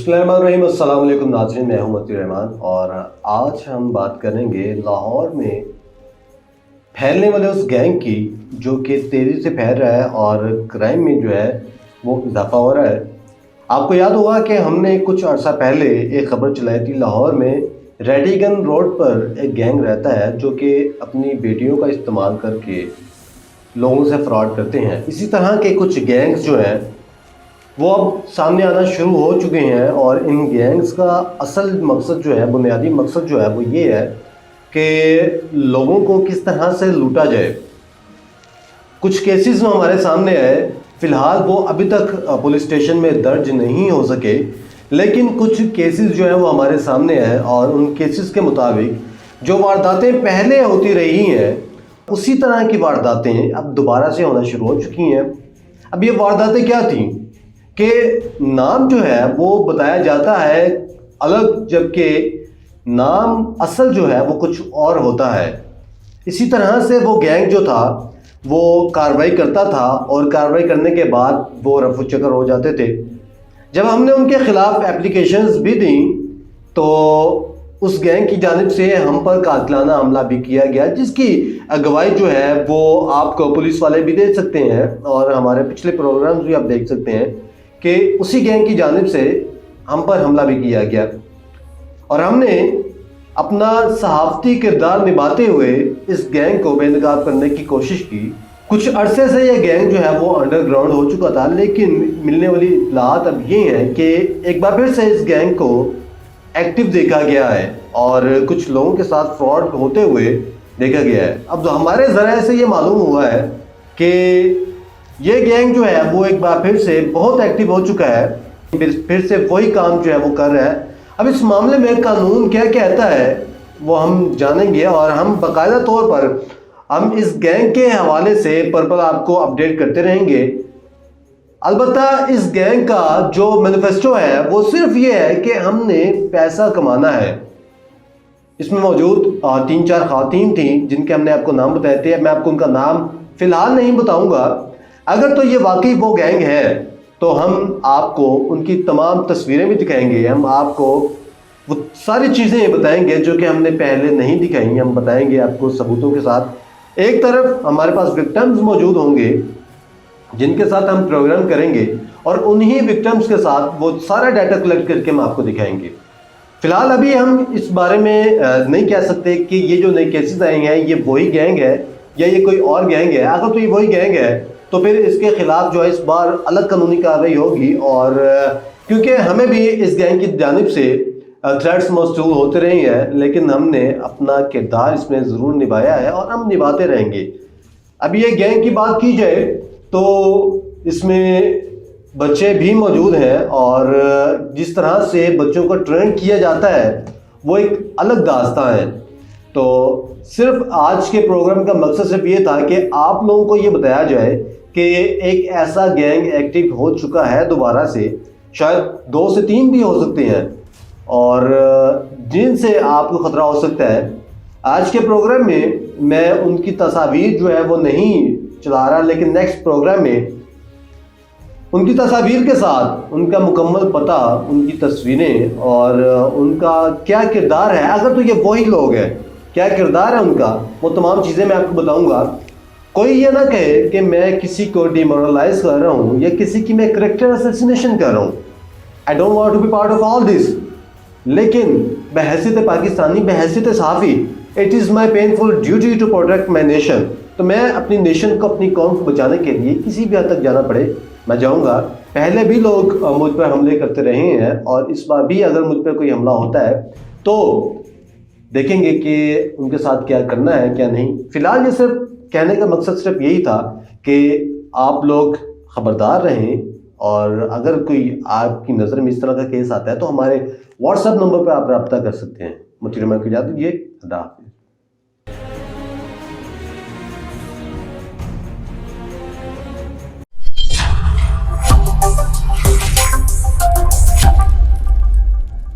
बिस्मिल्लाहिर्रहमानिर्रहीम। अस्सलाम वालेकुम नाज़रीन, मैं हूं मती रहमान और आज हम बात करेंगे लाहौर में फैलने वाले उस गैंग की जो कि तेज़ी से फैल रहा है और क्राइम में जो है वो इजाफा हो रहा है। आपको याद होगा कि हमने कुछ अर्सा पहले एक ख़बर चलाई थी। लाहौर में रेडिगन रोड पर एक गैंग रहता है जो कि अपनी बेटियों का इस्तेमाल करके लोगों से फ्रॉड करते हैं। इसी तरह के कुछ गैंग्स जो हैं वो अब सामने आना शुरू हो चुके हैं और इन गैंग्स का असल मकसद जो है, बुनियादी मकसद जो है वो ये है कि लोगों को किस तरह से लूटा जाए। कुछ केसेस में हमारे सामने आए, फ़िलहाल वो अभी तक पुलिस स्टेशन में दर्ज नहीं हो सके, लेकिन कुछ केसेस जो हैं वो हमारे सामने आए और उन केसेस के मुताबिक जो वारदातें पहले होती रही हैं उसी तरह की वारदातें अब दोबारा से होना शुरू हो चुकी हैं। अब ये वारदातें क्या थी कि नाम जो है वो बताया जाता है अलग, जबकि नाम असल जो है वो कुछ और होता है। इसी तरह से वो गैंग जो था वो कार्रवाई करता था और कार्रवाई करने के बाद वो रफू चक्कर हो जाते थे। जब हमने उनके ख़िलाफ़ एप्लीकेशंस भी दी तो उस गैंग की जानिब से हम पर कातिलाना हमला भी किया गया, जिसकी अगवाई जो है वो आपको पुलिस वाले भी दे सकते हैं और हमारे पिछले प्रोग्राम्स भी आप देख सकते हैं कि उसी गैंग की जानिब से हम पर हमला भी किया गया और हमने अपना सहाफ़ती किरदार निभाते हुए इस गैंग को बेनकाब करने की कोशिश की। कुछ अरसे से यह गैंग जो है वो अंडरग्राउंड हो चुका था, लेकिन मिलने वाली इत्तलात अब ये हैं कि एक बार फिर से इस गैंग को एक्टिव देखा गया है और कुछ लोगों के साथ फ्रॉड होते हुए देखा गया है। अब हमारे ज़रिए से ये मालूम हुआ है कि ये गैंग जो है वो एक बार फिर से बहुत एक्टिव हो चुका है, फिर से वही काम जो है वो कर रहा है। अब इस मामले में कानून क्या कहता है वो हम जानेंगे और हम बाकायदा तौर पर हम इस गैंग के हवाले से पर्पल आपको अपडेट करते रहेंगे। अलबत्ता इस गैंग का जो मैनिफेस्टो है वो सिर्फ ये है कि हमने पैसा कमाना है। इसमें मौजूद 3-4 खातून थी जिनके हमने आपको नाम बताए थे। मैं आपको उनका नाम फ़िलहाल नहीं बताऊंगा। अगर तो ये वाकई वो गैंग है तो हम आपको उनकी तमाम तस्वीरें भी दिखाएंगे, हम आपको वो सारी चीज़ें बताएंगे जो कि हमने पहले नहीं दिखाई। हम बताएंगे आपको सबूतों के साथ। एक तरफ हमारे पास विक्टिम्स मौजूद होंगे जिनके साथ हम प्रोग्राम करेंगे और उन्हीं विक्टिम्स के साथ वो सारा डाटा कलेक्ट करके हम आपको दिखाएंगे। फ़िलहाल अभी हम इस बारे में नहीं कह सकते कि ये जो नए केसेस आए हैं ये वही गैंग है या ये कोई और गैंग है। अगर तो ये वही गैंग है तो फिर इसके खिलाफ जो है इस बार अलग कानूनी कार्रवाई होगी और क्योंकि हमें भी इस गैंग की जानिब से थ्रेट्स मौसूल होते रहे हैं, लेकिन हमने अपना किरदार इसमें ज़रूर निभाया है और हम निभाते रहेंगे। अब ये गैंग की बात की जाए तो इसमें बच्चे भी मौजूद हैं और जिस तरह से बच्चों को ट्रेन किया जाता है वो एक अलग दास्तां है। तो सिर्फ आज के प्रोग्राम का मकसद सिर्फ ये था कि आप लोगों को ये बताया जाए कि एक ऐसा गैंग एक्टिव हो चुका है दोबारा से, शायद 2 से 3 भी हो सकते हैं और जिनसे आपको ख़तरा हो सकता है। आज के प्रोग्राम में मैं उनकी तस्वीर जो है वो नहीं चला रहा, लेकिन नेक्स्ट प्रोग्राम में उनकी तस्वीर के साथ उनका मुकम्मल पता, उनकी तस्वीरें और उनका क्या किरदार है, अगर तो ये वही लोग हैं क्या किरदार है उनका, वो तमाम चीज़ें मैं आपको बताऊंगा। कोई ये ना कहे कि मैं किसी को डिमोरलाइज कर रहा हूँ या किसी की मैं करेक्टर असैसिनेशन कर रहा हूँ। I don't want to be part of all this, लेकिन बहैसियत पाकिस्तानी, बहैसियत सहाफ़ी, it is my painful duty to protect my nation. तो मैं अपनी नेशन को, अपनी कौम को बचाने के लिए किसी भी हद तक जाना पड़े मैं जाऊँगा। पहले भी लोग मुझ पर हमले करते रहे हैं और इस बार भी अगर मुझ पर कोई हमला होता है तो देखेंगे कि उनके साथ क्या करना है क्या नहीं। फ़िलहाल ये सिर्फ कहने का मकसद सिर्फ यही था कि आप लोग ख़बरदार रहें और अगर कोई आपकी नज़र में इस तरह का केस आता है तो हमारे व्हाट्सएप नंबर पर आप रब्ता कर सकते हैं। मुझे इजाज़त दीजिए। अल्लाह हाफ़िज़।